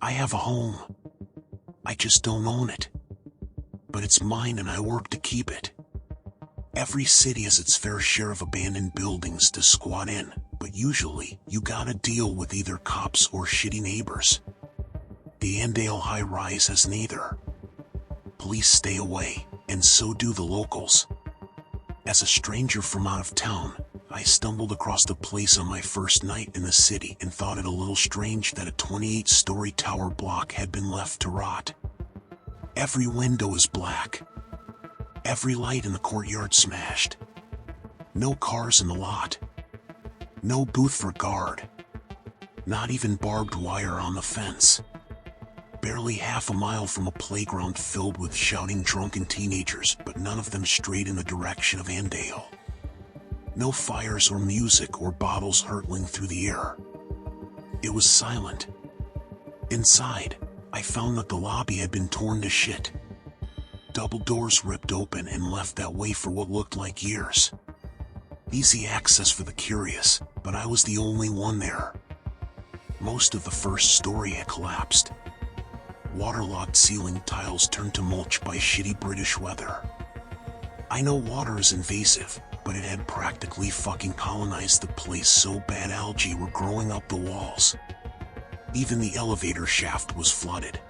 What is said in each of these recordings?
I have a home. I just don't own it. But it's mine and I work to keep it. Every city has its fair share of abandoned buildings to squat in, but usually you gotta deal with either cops or shitty neighbors. The Andale high-rise has neither. Police stay away, and so do the locals. As a stranger from out of town, I stumbled across the place on my first night in the city and thought it a little strange that a 28-story tower block had been left to rot. Every window is black. Every light in the courtyard smashed. No cars in the lot. No booth for guard. Not even barbed wire on the fence. Barely half a mile from a playground filled with shouting drunken teenagers, but none of them strayed in the direction of Andale. No fires or music or bottles hurtling through the air. It was silent. Inside, I found that the lobby had been torn to shit. Double doors ripped open and left that way for what looked like years. Easy access for the curious, but I was the only one there. Most of the first story had collapsed. Waterlogged ceiling tiles turned to mulch by shitty British weather. I know water is invasive, but it had practically fucking colonized the place so bad algae were growing up the walls. Even the elevator shaft was flooded.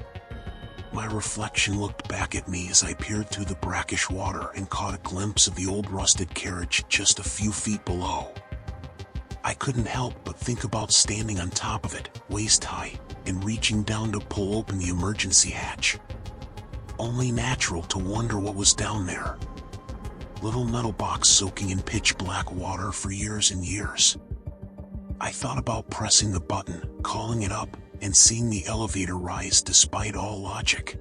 My reflection looked back at me as I peered through the brackish water and caught a glimpse of the old rusted carriage just a few feet below. I couldn't help but think about standing on top of it, waist high, and reaching down to pull open the emergency hatch. Only natural to wonder what was down there. Little metal box soaking in pitch black water for years and years. I thought about pressing the button, calling it up, and seeing the elevator rise despite all logic.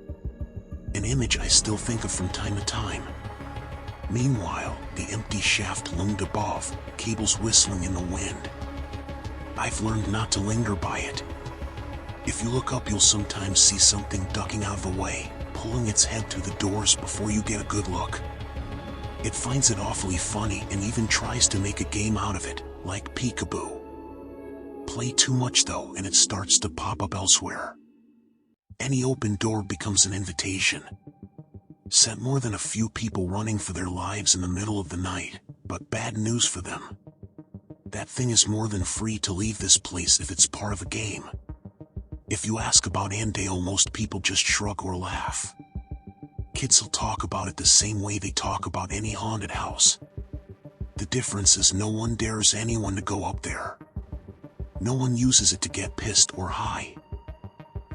An image I still think of from time to time. Meanwhile, the empty shaft loomed above, cables whistling in the wind. I've learned not to linger by it. If you look up, you'll sometimes see something ducking out of the way, pulling its head through the doors before you get a good look. It finds it awfully funny and even tries to make a game out of it, like peekaboo. Play too much though and it starts to pop up elsewhere. Any open door becomes an invitation. Sent more than a few people running for their lives in the middle of the night, but bad news for them. That thing is more than free to leave this place if it's part of a game. If you ask about Andale, most people just shrug or laugh. Kids will talk about it the same way they talk about any haunted house. The difference is no one dares anyone to go up there. No one uses it to get pissed or high.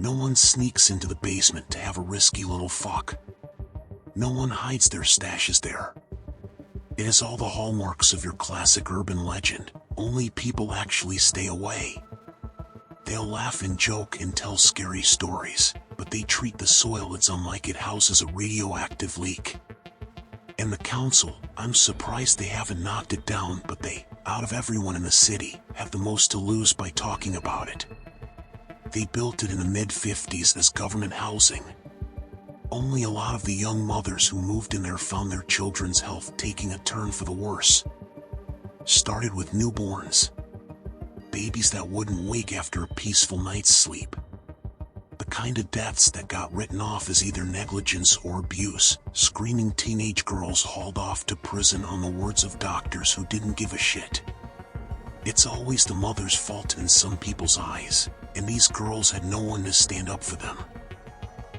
No one sneaks into the basement to have a risky little fuck. No one hides their stashes there. It has all the hallmarks of your classic urban legend, only people actually stay away. They'll laugh and joke and tell scary stories, but they treat the soil it's unlike it houses a radioactive leak. And the council, I'm surprised they haven't knocked it down, but they, out of everyone in the city, have the most to lose by talking about it. They built it in the mid-50s as government housing. Only a lot of the young mothers who moved in there found their children's health taking a turn for the worse. Started with newborns. Babies that wouldn't wake after a peaceful night's sleep. The kind of deaths that got written off as either negligence or abuse, screaming teenage girls hauled off to prison on the words of doctors who didn't give a shit. It's always the mother's fault in some people's eyes, and these girls had no one to stand up for them.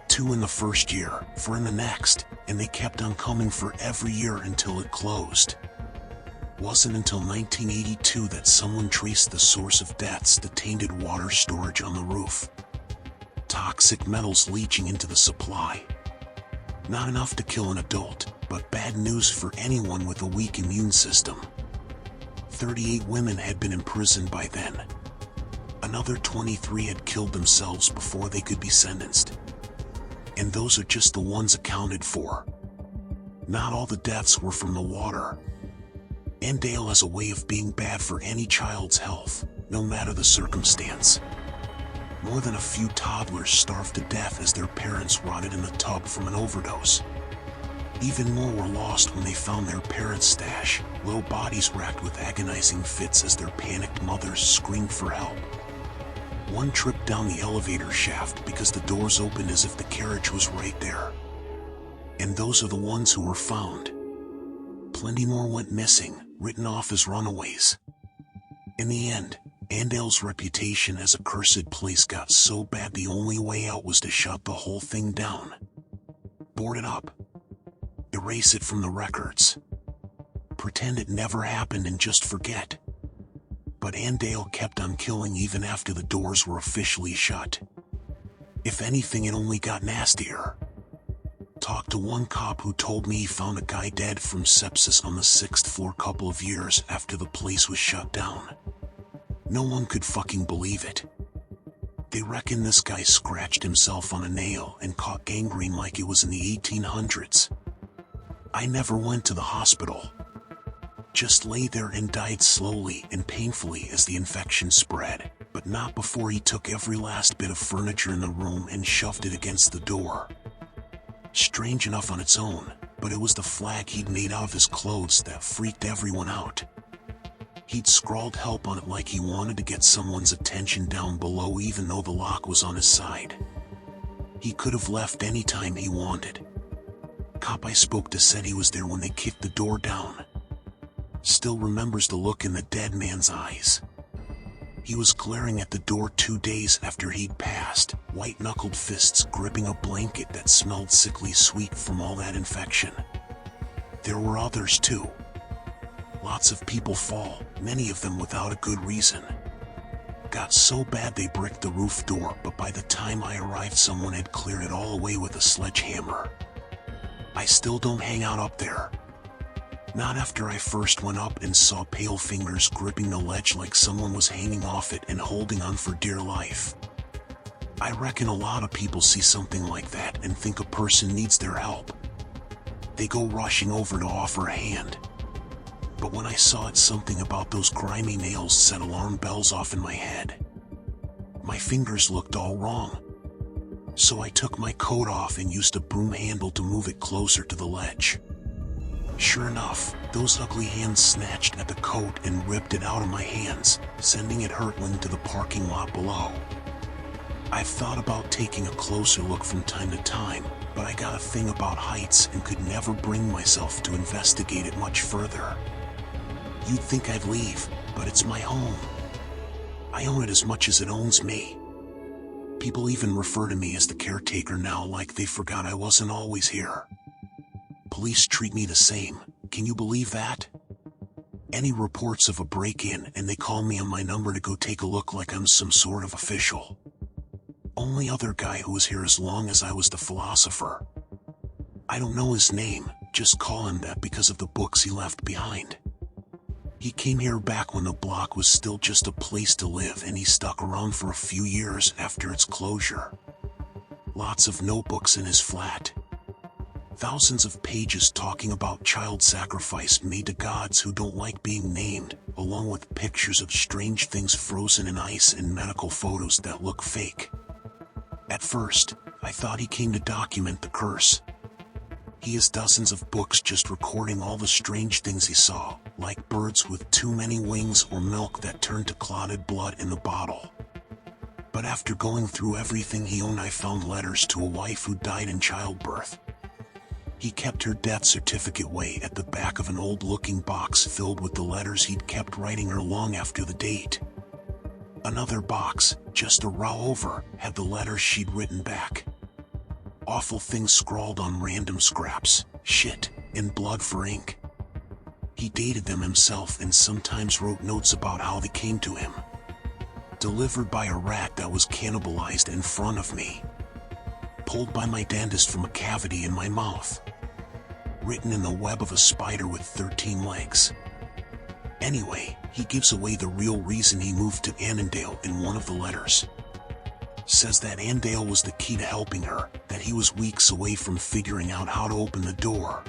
2 in the first year, 4 in the next, and they kept on coming for every year until it closed. Wasn't until 1982 that someone traced the source of deaths to tainted water storage on the roof. Toxic metals leaching into the supply. Not enough to kill an adult, but bad news for anyone with a weak immune system. 38 women had been imprisoned by then. Another 23 had killed themselves before they could be sentenced. And those are just the ones accounted for. Not all the deaths were from the water. Andale has a way of being bad for any child's health, no matter the circumstance. More than a few toddlers starved to death as their parents rotted in the tub from an overdose. Even more were lost when they found their parents' stash, little bodies racked with agonizing fits as their panicked mothers screamed for help. One tripped down the elevator shaft because the doors opened as if the carriage was right there. And those are the ones who were found. Plenty more went missing, written off as runaways. In the end, Andale's reputation as a cursed place got so bad the only way out was to shut the whole thing down. Board it up. Erase it from the records. Pretend it never happened and just forget. But Andale kept on killing even after the doors were officially shut. If anything, it only got nastier. Talked to one cop who told me he found a guy dead from sepsis on the 6th floor couple of years after the place was shut down. No one could fucking believe it. They reckon this guy scratched himself on a nail and caught gangrene like it was in the 1800s. I never went to the hospital. Just lay there and died slowly and painfully as the infection spread, but not before he took every last bit of furniture in the room and shoved it against the door. Strange enough on its own, but it was the flag he'd made out of his clothes that freaked everyone out. He'd scrawled help on it like he wanted to get someone's attention down below even though the lock was on his side. He could have left any time he wanted. Cop I spoke to said he was there when they kicked the door down. Still remembers the look in the dead man's eyes. He was glaring at the door 2 days after he'd passed, white-knuckled fists gripping a blanket that smelled sickly sweet from all that infection. There were others too. Lots of people fall, many of them without a good reason. Got so bad they bricked the roof door, but by the time I arrived someone had cleared it all away with a sledgehammer. I still don't hang out up there. Not after I first went up and saw pale fingers gripping the ledge like someone was hanging off it and holding on for dear life. I reckon a lot of people see something like that and think a person needs their help. They go rushing over to offer a hand. But when I saw it, something about those grimy nails set alarm bells off in my head. My fingers looked all wrong. So I took my coat off and used a broom handle to move it closer to the ledge. Sure enough, those ugly hands snatched at the coat and ripped it out of my hands, sending it hurtling to the parking lot below. I've thought about taking a closer look from time to time, but I got a thing about heights and could never bring myself to investigate it much further. You'd think I'd leave, but it's my home. I own it as much as it owns me. People even refer to me as the caretaker now, like they forgot I wasn't always here. Police treat me the same, can you believe that? Any reports of a break-in and they call me on my number to go take a look like I'm some sort of official. Only other guy who was here as long as I was the philosopher. I don't know his name, just call him that because of the books he left behind. He came here back when the block was still just a place to live, and he stuck around for a few years after its closure. Lots of notebooks in his flat. Thousands of pages talking about child sacrifice made to gods who don't like being named, along with pictures of strange things frozen in ice and medical photos that look fake. At first, I thought he came to document the curse. He has dozens of books just recording all the strange things he saw, like birds with too many wings or milk that turned to clotted blood in the bottle. But after going through everything he owned, I found letters to a wife who died in childbirth. He kept her death certificate way at the back of an old-looking box filled with the letters he'd kept writing her long after the date. Another box, just a row over, had the letters she'd written back. Awful things scrawled on random scraps, shit, and blood for ink. He dated them himself and sometimes wrote notes about how they came to him. Delivered by a rat that was cannibalized in front of me. Pulled by my dentist from a cavity in my mouth. Written in the web of a spider with 13 legs. Anyway, he gives away the real reason he moved to Annandale in one of the letters. Says that Annandale was the key to helping her, that he was weeks away from figuring out how to open the door.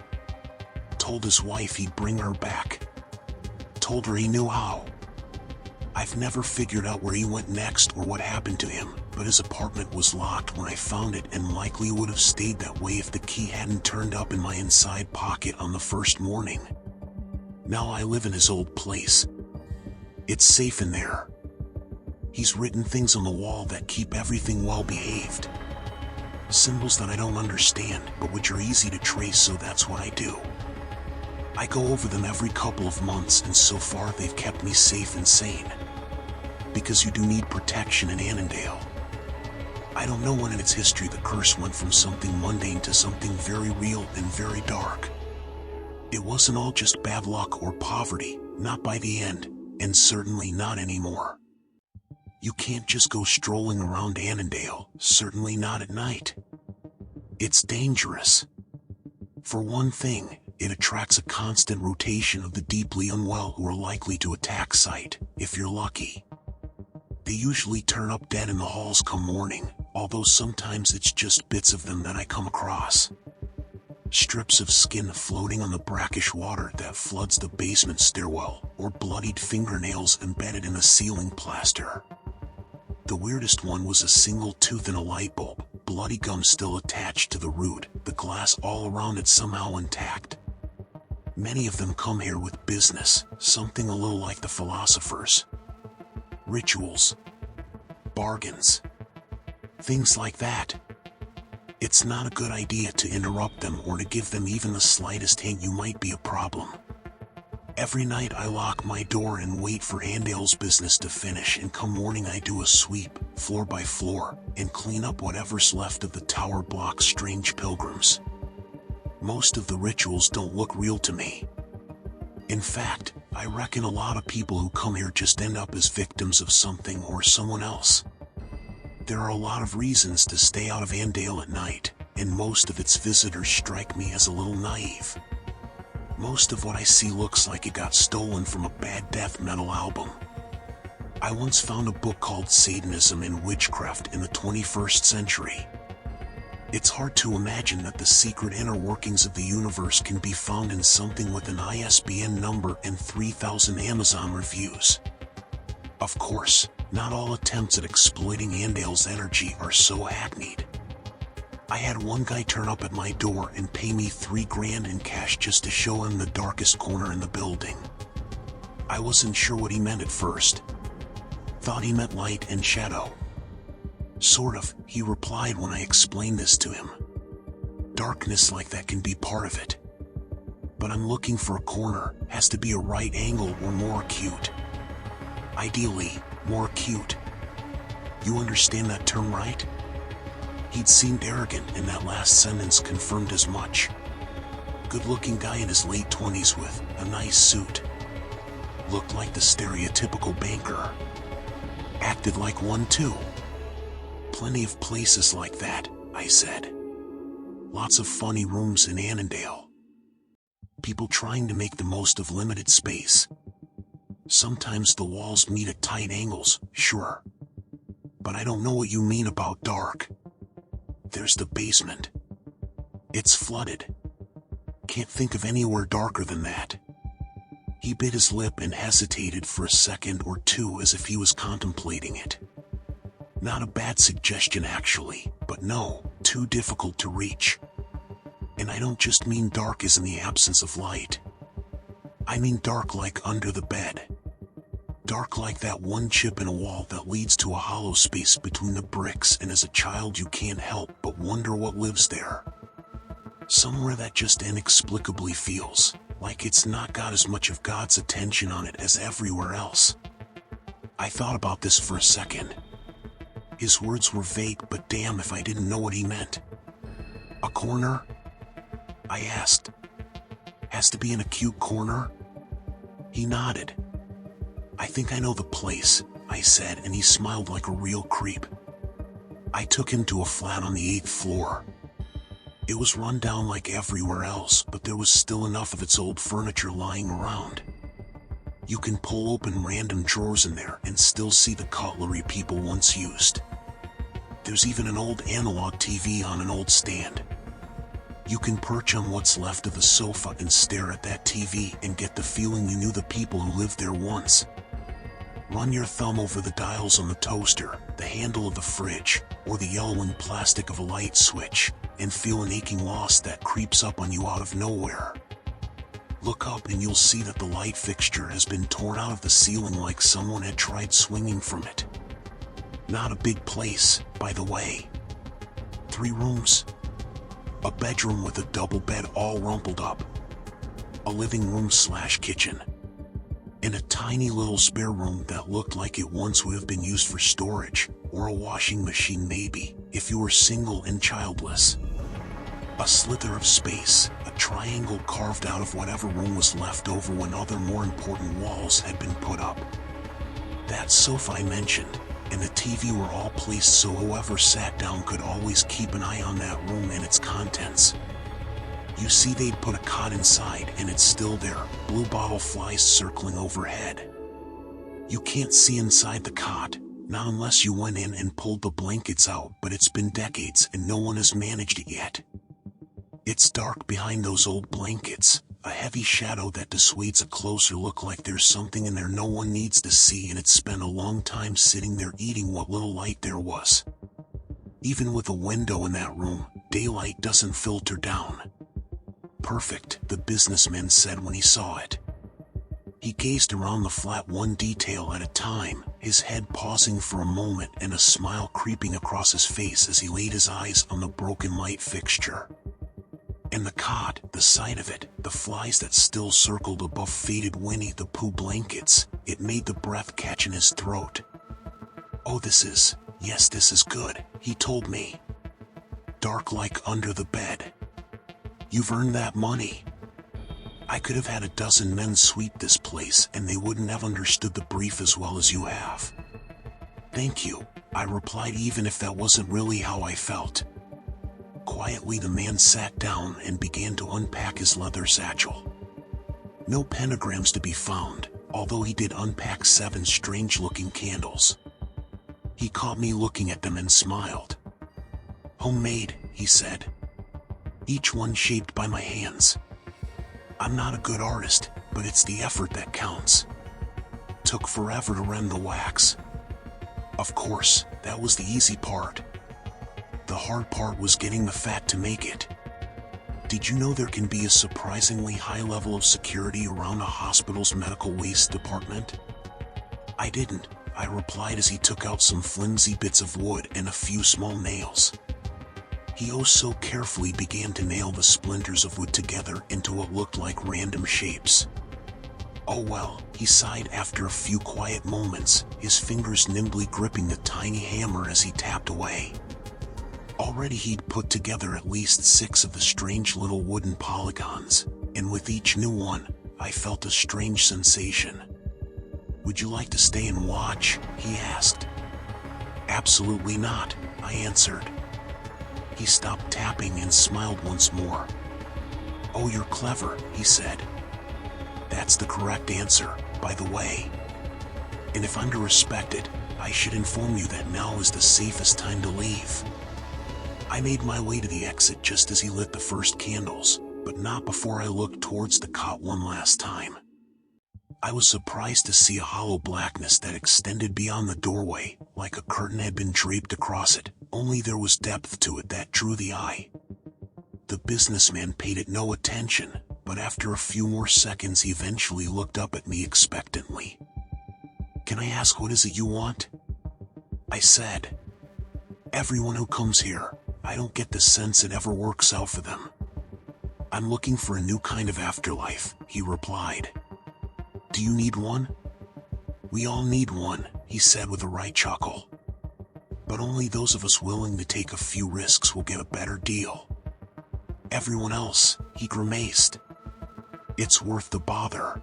Told his wife he'd bring her back. Told her he knew how. I've never figured out where he went next or what happened to him, but his apartment was locked when I found it and likely would have stayed that way if the key hadn't turned up in my inside pocket on the first morning. Now I live in his old place. It's safe in there. He's written things on the wall that keep everything well behaved. Symbols that I don't understand, but which are easy to trace, so that's what I do. I go over them every couple of months, and so far they've kept me safe and sane. Because you do need protection in Annandale. I don't know when in its history the curse went from something mundane to something very real and very dark. It wasn't all just bad luck or poverty, not by the end, and certainly not anymore. You can't just go strolling around Annandale, certainly not at night. It's dangerous. For one thing, it attracts a constant rotation of the deeply unwell who are likely to attack site, if you're lucky. They usually turn up dead in the halls come morning, although sometimes it's just bits of them that I come across. Strips of skin floating on the brackish water that floods the basement stairwell, or bloodied fingernails embedded in the ceiling plaster. The weirdest one was a single tooth in a light bulb, bloody gum still attached to the root, the glass all around it somehow intact. Many of them come here with business, something a little like the philosophers. Rituals. Bargains. Things like that. It's not a good idea to interrupt them or to give them even the slightest hint you might be a problem. Every night I lock my door and wait for Annandale's business to finish, and come morning I do a sweep, floor by floor, and clean up whatever's left of the tower block's strange pilgrims. Most of the rituals don't look real to me. In fact, I reckon a lot of people who come here just end up as victims of something or someone else. There are a lot of reasons to stay out of Annandale at night, and most of its visitors strike me as a little naive. Most of what I see looks like it got stolen from a bad death metal album. I once found a book called Satanism and Witchcraft in the 21st Century. It's hard to imagine that the secret inner workings of the universe can be found in something with an ISBN number and 3,000 Amazon reviews. Of course, not all attempts at exploiting Annandale's energy are so hackneyed. I had one guy turn up at my door and pay me $3,000 in cash just to show him the darkest corner in the building. I wasn't sure what he meant at first. Thought he meant light and shadow. Sort of, he replied when I explained this to him. Darkness like that can be part of it. But I'm looking for a corner, has to be a right angle or more acute. Ideally, more acute. You understand that term, right? He'd seemed arrogant, and that last sentence confirmed as much. Good-looking guy in his late 20s with a nice suit. Looked like the stereotypical banker. Acted like one too. Plenty of places like that, I said. Lots of funny rooms in Annandale. People trying to make the most of limited space. Sometimes the walls meet at tight angles, sure. But I don't know what you mean about dark. There's the basement. It's flooded. Can't think of anywhere darker than that. He bit his lip and hesitated for a second or two as if he was contemplating it. Not a bad suggestion actually, but no, too difficult to reach. And I don't just mean dark as in the absence of light. I mean dark like under the bed. Dark like that one chip in a wall that leads to a hollow space between the bricks, and as a child you can't help but wonder what lives there. Somewhere that just inexplicably feels like it's not got as much of God's attention on it as everywhere else. I thought about this for a second. His words were vague, but damn if I didn't know what he meant. A corner? I asked. Has to be an acute corner? He nodded. I think I know the place, I said, and he smiled like a real creep. I took him to a flat on the 8th floor. It was run down like everywhere else, but there was still enough of its old furniture lying around. You can pull open random drawers in there and still see the cutlery people once used. There's even an old analog TV on an old stand. You can perch on what's left of the sofa and stare at that TV and get the feeling you knew the people who lived there once. Run your thumb over the dials on the toaster, the handle of the fridge, or the yellowing plastic of a light switch, and feel an aching loss that creeps up on you out of nowhere. Look up and you'll see that the light fixture has been torn out of the ceiling like someone had tried swinging from it. Not a big place, by the way. 3 rooms. A bedroom with a double bed all rumpled up. A living room/kitchen. And a tiny little spare room that looked like it once would have been used for storage, or a washing machine maybe, if you were single and childless. A slither of space, a triangle carved out of whatever room was left over when other more important walls had been put up. That sofa I mentioned, and the TV were all placed so whoever sat down could always keep an eye on that room and its contents. You see, they'd put a cot inside and it's still there, blue bottle flies circling overhead. You can't see inside the cot, not unless you went in and pulled the blankets out, but it's been decades and no one has managed it yet. It's dark behind those old blankets, a heavy shadow that dissuades a closer look, like there's something in there no one needs to see, and it's spent a long time sitting there eating what little light there was. Even with a window in that room, daylight doesn't filter down. Perfect, the businessman said when he saw it. He gazed around the flat, one detail at a time, his head pausing for a moment and a smile creeping across his face as he laid his eyes on the broken light fixture. And the cot, the sight of it, the flies that still circled above faded Winnie the Pooh blankets, it made the breath catch in his throat. "Oh, this is good," he told me. "Dark like under the bed. You've earned that money. I could have had a dozen men sweep this place and they wouldn't have understood the brief as well as you have." "Thank you," I replied, even if that wasn't really how I felt. Quietly, the man sat down and began to unpack his leather satchel. No pentagrams to be found, although he did unpack 7 strange-looking candles. He caught me looking at them and smiled. "Homemade," he said. "Each one shaped by my hands. I'm not a good artist, but it's the effort that counts. Took forever to rend the wax. Of course, that was the easy part. The hard part was getting the fat to make it. Did you know there can be a surprisingly high level of security around a hospital's medical waste department?" "I didn't," I replied as he took out some flimsy bits of wood and a few small nails. He oh so carefully began to nail the splinters of wood together into what looked like random shapes. "Oh well," he sighed after a few quiet moments, his fingers nimbly gripping the tiny hammer as he tapped away. Already he'd put together at least 6 of the strange little wooden polygons, and with each new one, I felt a strange sensation. "Would you like to stay and watch?" he asked. "Absolutely not," I answered. He stopped tapping and smiled once more. "Oh, you're clever," he said. "That's the correct answer, by the way. And if I'm to respect it, I should inform you that now is the safest time to leave." I made my way to the exit just as he lit the first candles, but not before I looked towards the cot one last time. I was surprised to see a hollow blackness that extended beyond the doorway, like a curtain had been draped across it, only there was depth to it that drew the eye. The businessman paid it no attention, but after a few more seconds he eventually looked up at me expectantly. "Can I ask what is it you want?" I said. "Everyone who comes here, I don't get the sense it ever works out for them." "I'm looking for a new kind of afterlife," he replied. "Do you need one?" "We all need one," he said with a wry chuckle. "But only those of us willing to take a few risks will get a better deal. Everyone else," he grimaced. "It's worth the bother.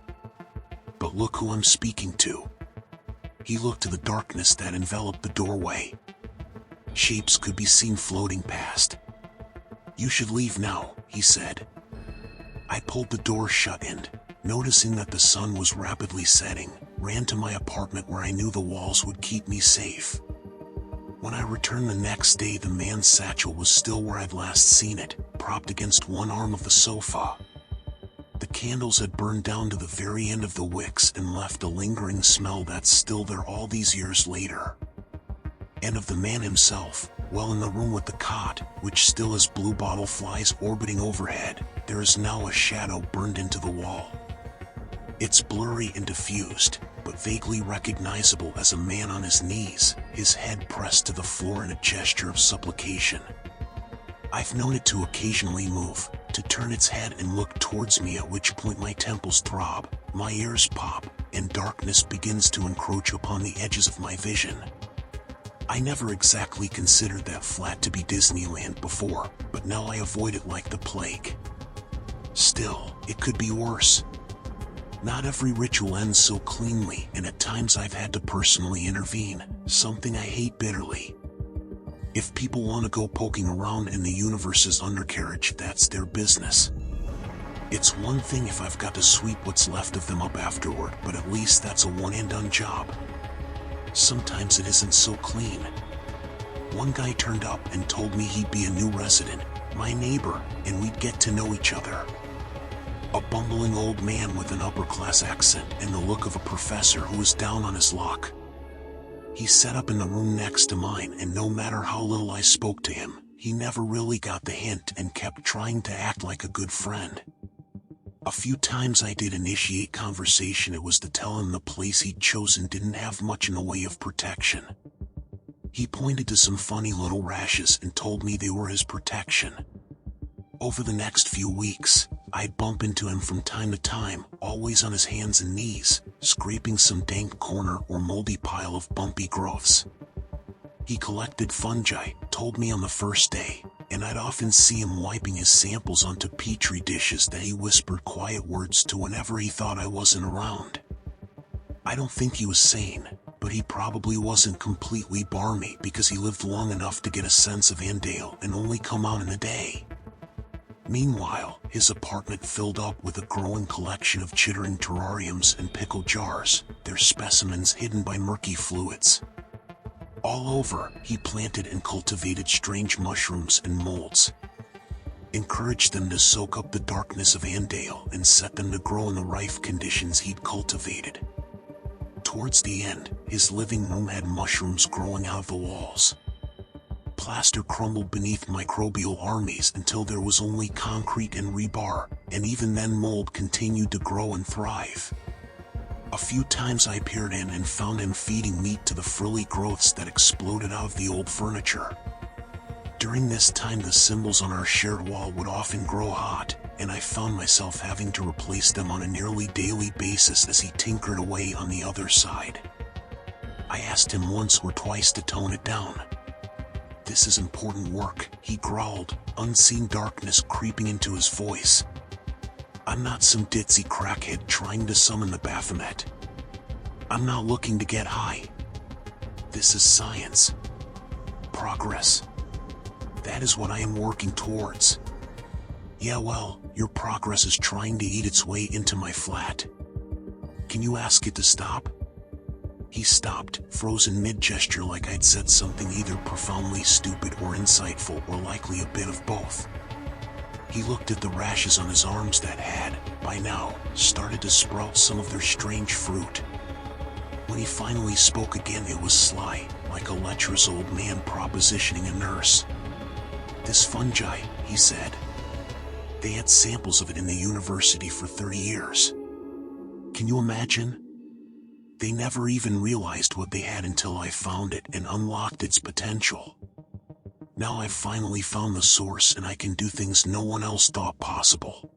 But look who I'm speaking to." He looked to the darkness that enveloped the doorway. Shapes could be seen floating past. "You should leave now," he said. I pulled the door shut and, noticing that the sun was rapidly setting, ran to my apartment where I knew the walls would keep me safe. When I returned the next day, the man's satchel was still where I'd last seen it, propped against one arm of the sofa. The candles had burned down to the very end of the wicks and left a lingering smell that's still there all these years later. And of the man himself, well, in the room with the cot, which still has blue bottle flies orbiting overhead, there is now a shadow burned into the wall. It's blurry and diffused, but vaguely recognizable as a man on his knees, his head pressed to the floor in a gesture of supplication. I've known it to occasionally move, to turn its head and look towards me, at which point my temples throb, my ears pop, and darkness begins to encroach upon the edges of my vision. I never exactly considered that flat to be Disneyland before, but now I avoid it like the plague. Still, it could be worse. Not every ritual ends so cleanly, and at times I've had to personally intervene, something I hate bitterly. If people want to go poking around in the universe's undercarriage, that's their business. It's one thing if I've got to sweep what's left of them up afterward, but at least that's a one-and-done job. Sometimes it isn't so clean. One guy turned up and told me he'd be a new resident, my neighbor, and we'd get to know each other. A bumbling old man with an upper-class accent and the look of a professor who was down on his luck. He sat up in the room next to mine, and no matter how little I spoke to him, he never really got the hint and kept trying to act like a good friend. A few times I did initiate conversation, it was to tell him the place he'd chosen didn't have much in the way of protection. He pointed to some funny little rashes and told me they were his protection. Over the next few weeks, I'd bump into him from time to time, always on his hands and knees, scraping some dank corner or moldy pile of bumpy growths. He collected fungi, told me on the first day, and I'd often see him wiping his samples onto petri dishes that he whispered quiet words to whenever he thought I wasn't around. I don't think he was sane, but he probably wasn't completely barmy because he lived long enough to get a sense of Andale and only come out in the day. Meanwhile, his apartment filled up with a growing collection of chittering terrariums and pickle jars, their specimens hidden by murky fluids. All over, he planted and cultivated strange mushrooms and molds. Encouraged them to soak up the darkness of Andale and set them to grow in the rife conditions he'd cultivated. Towards the end, his living room had mushrooms growing out of the walls. Plaster crumbled beneath microbial armies until there was only concrete and rebar, and even then mold continued to grow and thrive. A few times I peered in and found him feeding meat to the frilly growths that exploded out of the old furniture. During this time, the symbols on our shared wall would often grow hot, and I found myself having to replace them on a nearly daily basis as he tinkered away on the other side. I asked him once or twice to tone it down. "This is important work," he growled, unseen darkness creeping into his voice. "I'm not some ditzy crackhead trying to summon the Baphomet. I'm not looking to get high. This is science. Progress. That is what I am working towards." "Yeah, well, your progress is trying to eat its way into my flat. Can you ask it to stop?" He stopped, frozen mid-gesture like I'd said something either profoundly stupid or insightful, or likely a bit of both. He looked at the rashes on his arms that had, by now, started to sprout some of their strange fruit. When he finally spoke again, it was sly, like a lecherous old man propositioning a nurse. "This fungi," he said. "They had samples of it in the university for 30 years. Can you imagine? They never even realized what they had until I found it and unlocked its potential. Now I've finally found the source, and I can do things no one else thought possible.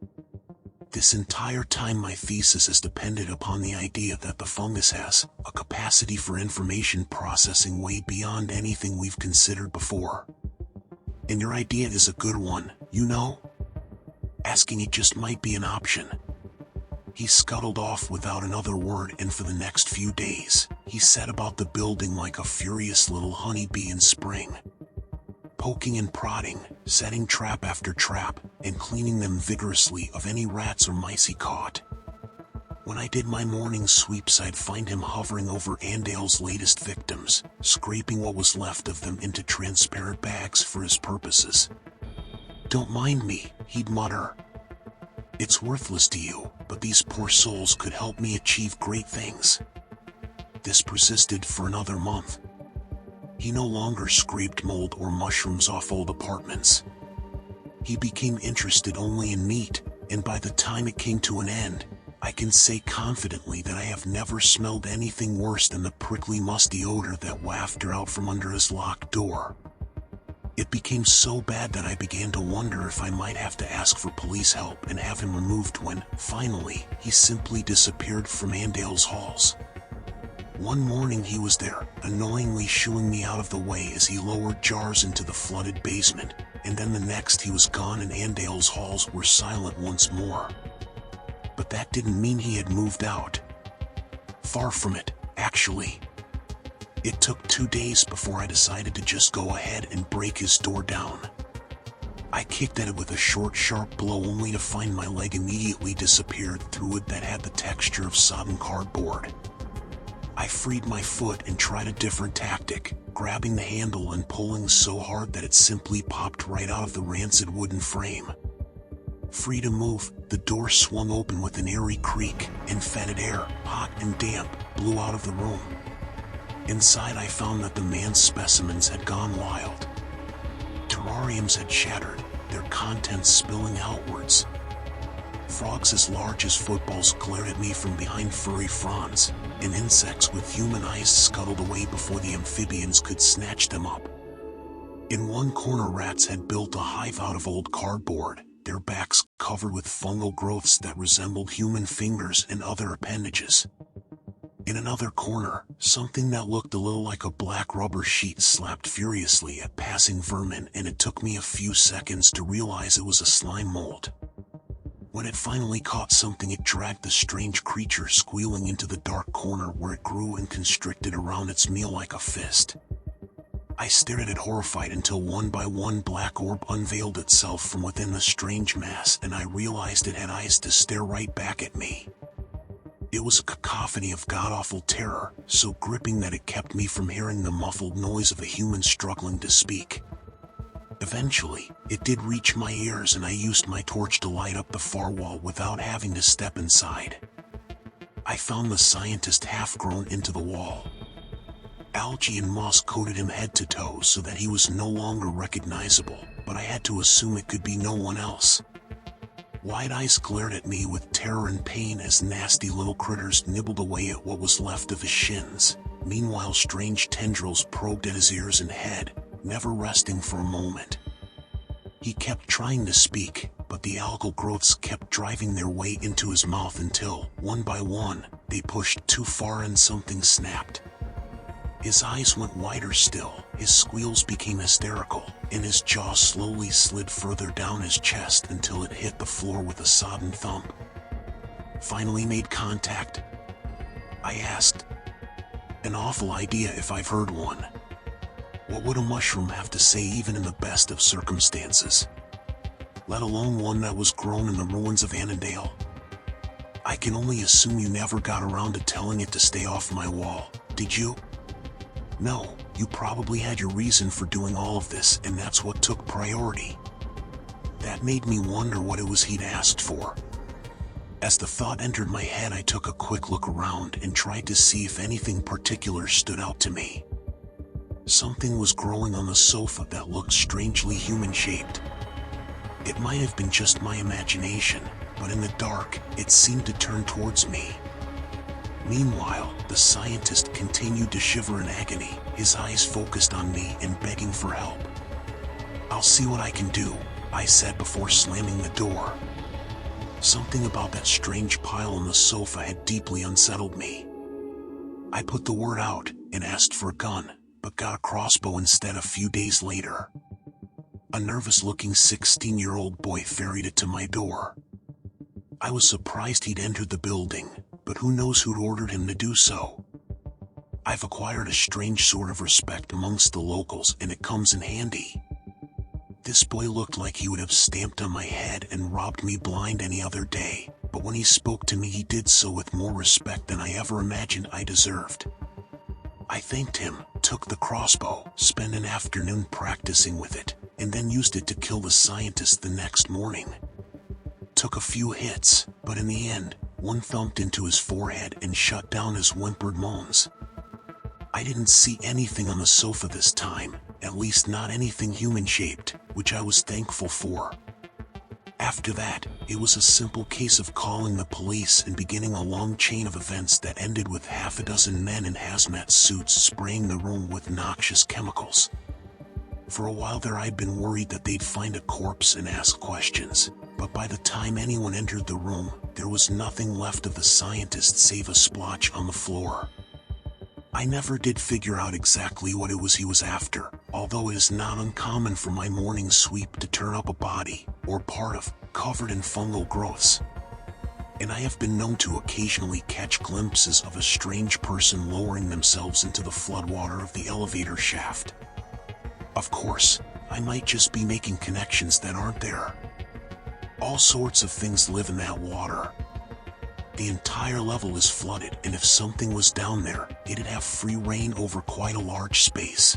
This entire time my thesis has depended upon the idea that the fungus has a capacity for information processing way beyond anything we've considered before. And your idea is a good one, you know? Asking it just might be an option." He scuttled off without another word, and for the next few days, he set about the building like a furious little honeybee in spring. Poking and prodding, setting trap after trap, and cleaning them vigorously of any rats or mice he caught. When I did my morning sweeps, I'd find him hovering over Andale's latest victims, scraping what was left of them into transparent bags for his purposes. "Don't mind me," he'd mutter. "It's worthless to you, but these poor souls could help me achieve great things." This persisted for another month. He no longer scraped mold or mushrooms off old apartments. He became interested only in meat, and by the time it came to an end, I can say confidently that I have never smelled anything worse than the prickly musty odor that wafted out from under his locked door. It became so bad that I began to wonder if I might have to ask for police help and have him removed when, finally, he simply disappeared from Andale's halls. One morning he was there, annoyingly shooing me out of the way as he lowered jars into the flooded basement, and then the next he was gone and Andale's halls were silent once more. But that didn't mean he had moved out. Far from it, actually. It took 2 days before I decided to just go ahead and break his door down. I kicked at it with a short, sharp blow only to find my leg immediately disappeared through wood that had the texture of sodden cardboard. I freed my foot and tried a different tactic, grabbing the handle and pulling so hard that it simply popped right out of the rancid wooden frame. Free to move, the door swung open with an eerie creak, and fetid air, hot and damp, blew out of the room. Inside I found that the man's specimens had gone wild. Terrariums had shattered, their contents spilling outwards. Frogs as large as footballs glared at me from behind furry fronds, and insects with human eyes scuttled away before the amphibians could snatch them up. In one corner rats had built a hive out of old cardboard, their backs covered with fungal growths that resembled human fingers and other appendages. In another corner, something that looked a little like a black rubber sheet slapped furiously at passing vermin, and it took me a few seconds to realize it was a slime mold. When it finally caught something, it dragged the strange creature squealing into the dark corner where it grew and constricted around its meal like a fist. I stared at it horrified until one by one black orb unveiled itself from within the strange mass, and I realized it had eyes to stare right back at me. It was a cacophony of god-awful terror, so gripping that it kept me from hearing the muffled noise of a human struggling to speak. Eventually, it did reach my ears and I used my torch to light up the far wall without having to step inside. I found the scientist half-grown into the wall. Algae and moss coated him head to toe so that he was no longer recognizable, but I had to assume it could be no one else. Wide eyes glared at me with terror and pain as nasty little critters nibbled away at what was left of his shins. Meanwhile, strange tendrils probed at his ears and head, never resting for a moment. He kept trying to speak, but the algal growths kept driving their way into his mouth until, one by one, they pushed too far and something snapped. His eyes went wider still, his squeals became hysterical, and his jaw slowly slid further down his chest until it hit the floor with a sodden thump. Finally made contact. I asked. An awful idea if I've heard one. What would a mushroom have to say even in the best of circumstances? Let alone one that was grown in the ruins of Annandale. I can only assume you never got around to telling it to stay off my wall, did you? No, you probably had your reason for doing all of this, and that's what took priority. That made me wonder what it was he'd asked for. As the thought entered my head, I took a quick look around and tried to see if anything particular stood out to me. Something was growing on the sofa that looked strangely human-shaped. It might have been just my imagination, but in the dark, it seemed to turn towards me. Meanwhile, the scientist continued to shiver in agony, his eyes focused on me and begging for help. "I'll see what I can do," I said before slamming the door. Something about that strange pile on the sofa had deeply unsettled me. I put the word out and asked for a gun, but got a crossbow instead a few days later. A nervous-looking 16-year-old boy ferried it to my door. I was surprised he'd entered the building, but who knows who'd ordered him to do so. I've acquired a strange sort of respect amongst the locals, and it comes in handy. This boy looked like he would have stamped on my head and robbed me blind any other day, but when he spoke to me he did so with more respect than I ever imagined I deserved. I thanked him, took the crossbow, spent an afternoon practicing with it, and then used it to kill the scientist the next morning. Took a few hits, but in the end, one thumped into his forehead and shut down his whimpered moans. I didn't see anything on the sofa this time, at least not anything human-shaped, which I was thankful for. After that, it was a simple case of calling the police and beginning a long chain of events that ended with half a dozen men in hazmat suits spraying the room with noxious chemicals. For a while there I'd been worried that they'd find a corpse and ask questions, but by the time anyone entered the room, there was nothing left of the scientist save a splotch on the floor. I never did figure out exactly what it was he was after, although it is not uncommon for my morning sweep to turn up a body, or part of, covered in fungal growths. And I have been known to occasionally catch glimpses of a strange person lowering themselves into the floodwater of the elevator shaft. Of course, I might just be making connections that aren't there. All sorts of things live in that water. The entire level is flooded, and if something was down there, it'd have free reign over quite a large space.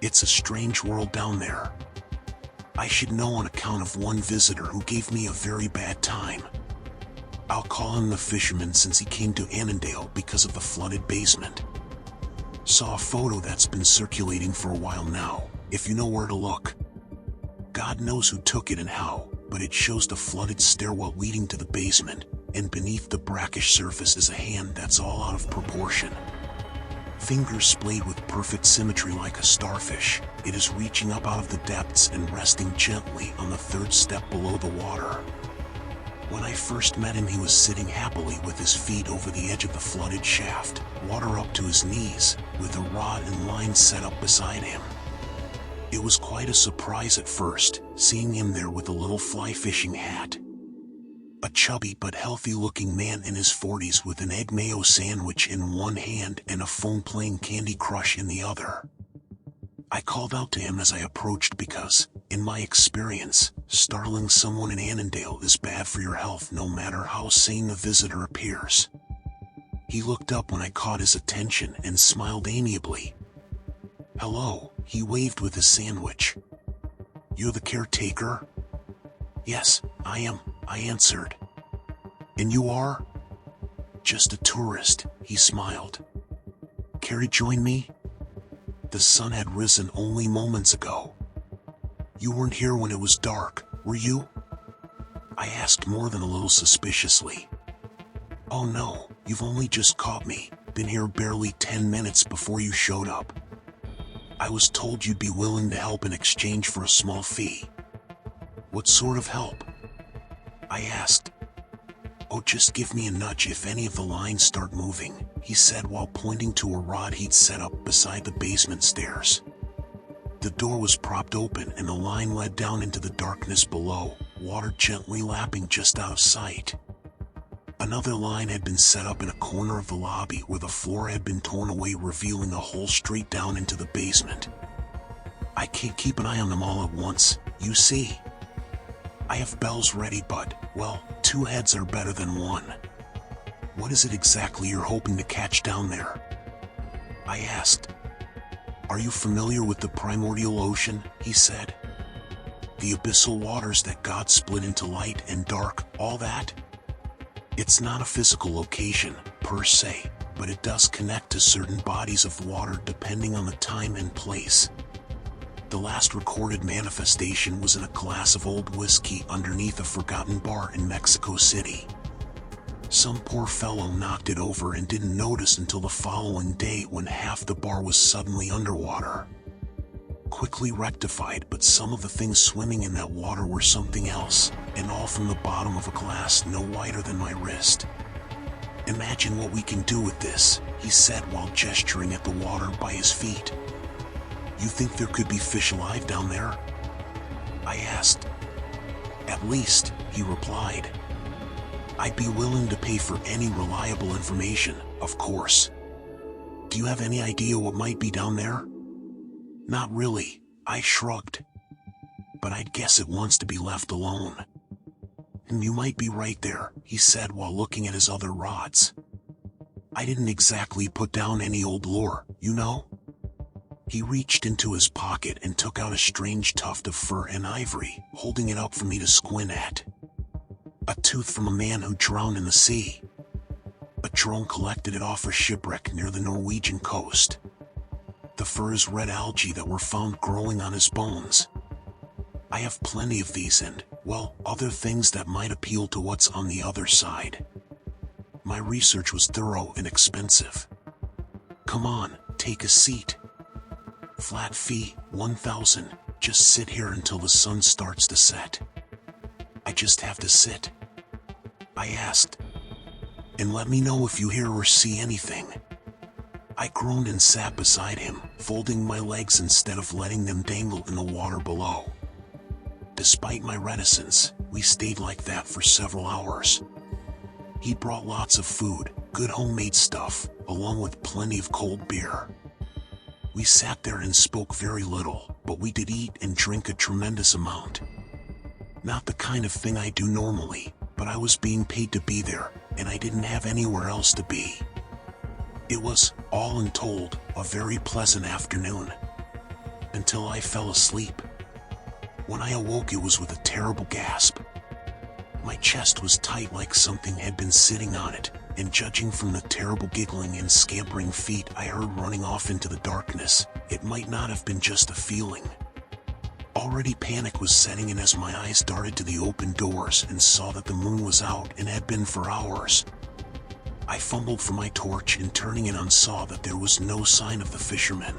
It's a strange world down there. I should know on account of one visitor who gave me a very bad time. I'll call him the fisherman since he came to Annandale because of the flooded basement. Saw a photo that's been circulating for a while now, if you know where to look. God knows who took it and how, but it shows the flooded stairwell leading to the basement, and beneath the brackish surface is a hand that's all out of proportion. Fingers splayed with perfect symmetry like a starfish, it is reaching up out of the depths and resting gently on the third step below the water. When I first met him he was sitting happily with his feet over the edge of the flooded shaft, water up to his knees, with a rod and line set up beside him. It was quite a surprise at first, seeing him there with a little fly fishing hat. A chubby but healthy-looking man in his 40s with an egg mayo sandwich in one hand and a phone playing Candy Crush in the other. I called out to him as I approached because, in my experience, startling someone in Annandale is bad for your health no matter how sane the visitor appears. He looked up when I caught his attention and smiled amiably. "Hello," he waved with his sandwich. "You're the caretaker?" "Yes, I am," I answered. "And you are?" "Just a tourist," he smiled. "Care to join me?" The sun had risen only moments ago. "You weren't here when it was dark, were you?" I asked more than a little suspiciously. "Oh no, you've only just caught me, been here barely 10 minutes before you showed up. I was told you'd be willing to help in exchange for a small fee." "What sort of help?" I asked. "Oh, just give me a nudge if any of the lines start moving," he said while pointing to a rod he'd set up beside the basement stairs. The door was propped open and the line led down into the darkness below, water gently lapping just out of sight. Another line had been set up in a corner of the lobby where the floor had been torn away, revealing a hole straight down into the basement. I can't keep an eye on them all at once, you see. I have bells ready but, well, 2 heads are better than 1. What is it exactly you're hoping to catch down there?" I asked. "Are you familiar with the primordial ocean?" he said. "The abyssal waters that God split into light and dark, all that? It's not a physical location, per se, but it does connect to certain bodies of water depending on the time and place. The last recorded manifestation was in a glass of old whiskey underneath a forgotten bar in Mexico City. Some poor fellow knocked it over and didn't notice until the following day when half the bar was suddenly underwater. Quickly rectified, but some of the things swimming in that water were something else, and all from the bottom of a glass no wider than my wrist. Imagine what we can do with this," he said while gesturing at the water by his feet. "You think there could be fish alive down there?" I asked. "At least," he replied. "I'd be willing to pay for any reliable information, of course. Do you have any idea what might be down there?" "Not really," I shrugged. "But I'd guess it wants to be left alone." "And you might be right there," he said while looking at his other rods. "I didn't exactly put down any old lure, you know." He reached into his pocket and took out a strange tuft of fur and ivory, holding it up for me to squint at. A tooth from a man who drowned in the sea. A drone collected it off a shipwreck near the Norwegian coast. The fur is red algae that were found growing on his bones. I have plenty of these and, Well, other things that might appeal to what's on the other side. My research was thorough and expensive. Come on, take a seat. Flat fee, 1,000. Just sit here until the sun starts to set. I just have to sit. I asked. And let me know if you hear or see anything. I groaned and sat beside him, folding my legs instead of letting them dangle in the water below. Despite my reticence, we stayed like that for several hours. He brought lots of food, good homemade stuff, along with plenty of cold beer. We sat there and spoke very little, but we did eat and drink a tremendous amount. Not the kind of thing I do normally, but I was being paid to be there, and I didn't have anywhere else to be. It was, all in told, a very pleasant afternoon. Until I fell asleep. When I awoke, it was with a terrible gasp. My chest was tight like something had been sitting on it, and judging from the terrible giggling and scampering feet I heard running off into the darkness, it might not have been just a feeling. Already panic was setting in as my eyes darted to the open doors and saw that the moon was out and had been for hours. I fumbled for my torch and turning it on saw that there was no sign of the fisherman.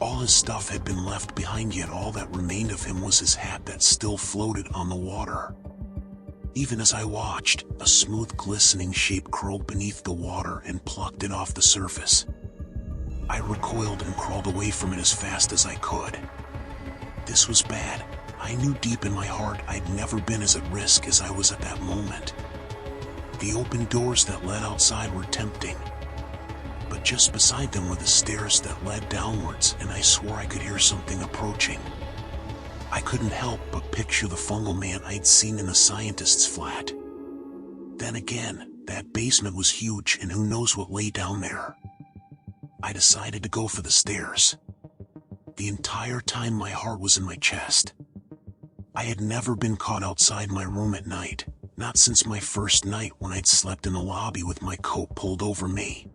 All his stuff had been left behind, yet all that remained of him was his hat that still floated on the water. Even as I watched, a smooth glistening shape crawled beneath the water and plucked it off the surface. I recoiled and crawled away from it as fast as I could. This was bad. I knew deep in my heart I'd never been as at risk as I was at that moment. The open doors that led outside were tempting, but just beside them were the stairs that led downwards, and I swore I could hear something approaching. I couldn't help but picture the fungal man I'd seen in the scientist's flat. Then again, that basement was huge, and who knows what lay down there. I decided to go for the stairs. The entire time my heart was in my chest. I had never been caught outside my room at night, not since my first night when I'd slept in the lobby with my coat pulled over me.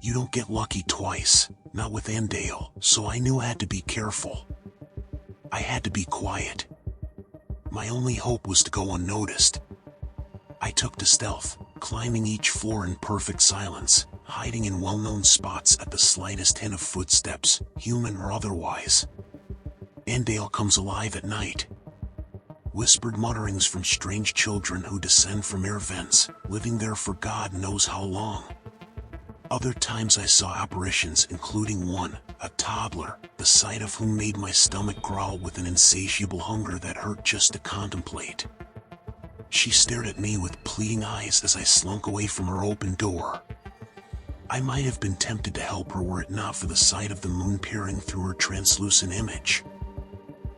You don't get lucky twice, not with Andale, so I knew I had to be careful. I had to be quiet. My only hope was to go unnoticed. I took to stealth, climbing each floor in perfect silence, hiding in well-known spots at the slightest hint of footsteps, human or otherwise. Andale comes alive at night. Whispered mutterings from strange children who descend from air vents, living there for God knows how long. Other times I saw apparitions, including one, a toddler, the sight of whom made my stomach growl with an insatiable hunger that hurt just to contemplate. She stared at me with pleading eyes as I slunk away from her open door. I might have been tempted to help her were it not for the sight of the moon peering through her translucent image.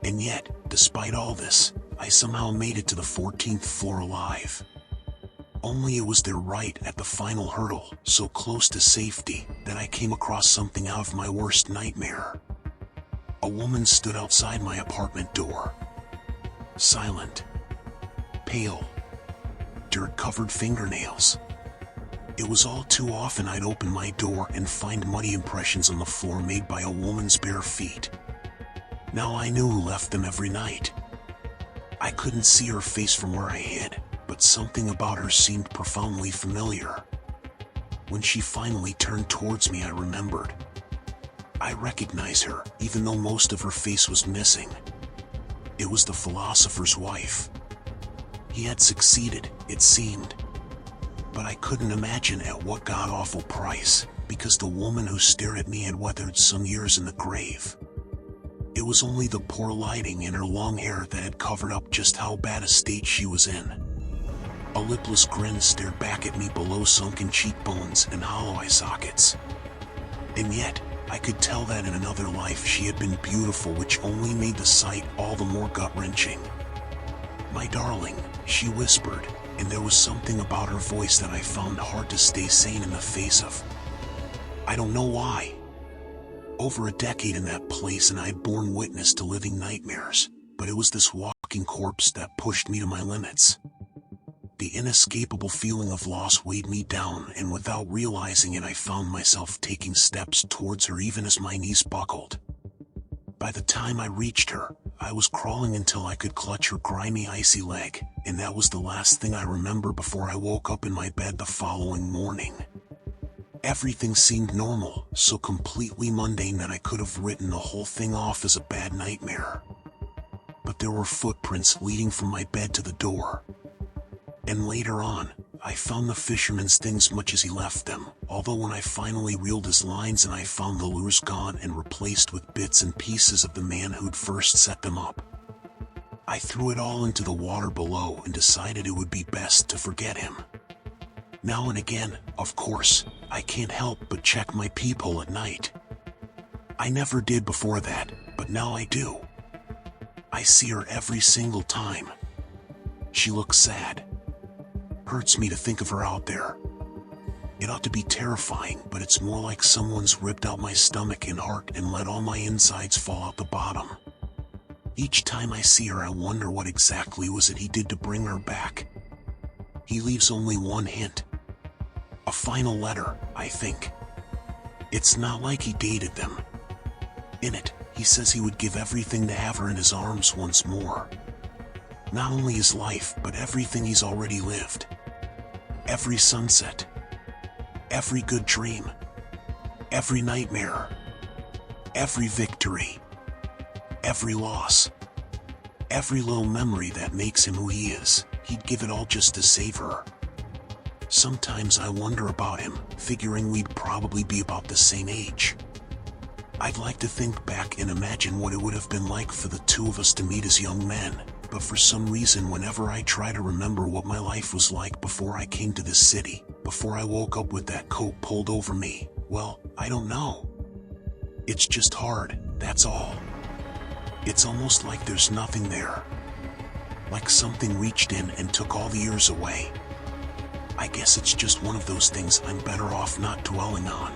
And yet, despite all this, I somehow made it to the 14th floor alive. Only it was there right at the final hurdle, so close to safety, that I came across something out of my worst nightmare. A woman stood outside my apartment door. Silent. Pale. Dirt-covered fingernails. It was all too often I'd open my door and find muddy impressions on the floor made by a woman's bare feet. Now I knew who left them every night. I couldn't see her face from where I hid, but something about her seemed profoundly familiar. When she finally turned towards me, I remembered. I recognized her, even though most of her face was missing. It was the philosopher's wife. He had succeeded, it seemed. But I couldn't imagine at what god-awful price, because the woman who stared at me had weathered some years in the grave. It was only the poor lighting and her long hair that had covered up just how bad a state she was in. A lipless grin stared back at me below sunken cheekbones and hollow eye sockets. And yet, I could tell that in another life she had been beautiful, which only made the sight all the more gut-wrenching. "My darling," she whispered, and there was something about her voice that I found hard to stay sane in the face of. I don't know why. Over a decade in that place and I had borne witness to living nightmares, but it was this walking corpse that pushed me to my limits. The inescapable feeling of loss weighed me down, and without realizing it I found myself taking steps towards her even as my knees buckled. By the time I reached her, I was crawling until I could clutch her grimy, icy leg, and that was the last thing I remember before I woke up in my bed the following morning. Everything seemed normal, so completely mundane that I could have written the whole thing off as a bad nightmare. But there were footprints leading from my bed to the door. And later on, I found the fisherman's things much as he left them, although when I finally reeled his lines and I found the lures gone and replaced with bits and pieces of the man who'd first set them up, I threw it all into the water below and decided it would be best to forget him. Now and again, of course, I can't help but check my peephole at night. I never did before that, but now I do. I see her every single time. She looks sad. Hurts me to think of her out there. It ought to be terrifying, but it's more like someone's ripped out my stomach and heart and let all my insides fall out the bottom. Each time I see her, I wonder what exactly was it he did to bring her back. He leaves only one hint. A final letter, I think. It's not like he dated them. In it, he says he would give everything to have her in his arms once more. Not only his life, but everything he's already lived. Every sunset. Every good dream. Every nightmare. Every victory. Every loss. Every little memory that makes him who he is. He'd give it all just to save her. Sometimes I wonder about him, figuring we'd probably be about the same age. I'd like to think back and imagine what it would have been like for the two of us to meet as young men, but for some reason whenever I try to remember what my life was like before I came to this city, before I woke up with that coat pulled over me, well, I don't know. It's just hard, that's all. It's almost like there's nothing there. Like something reached in and took all the years away. I guess it's just one of those things I'm better off not dwelling on.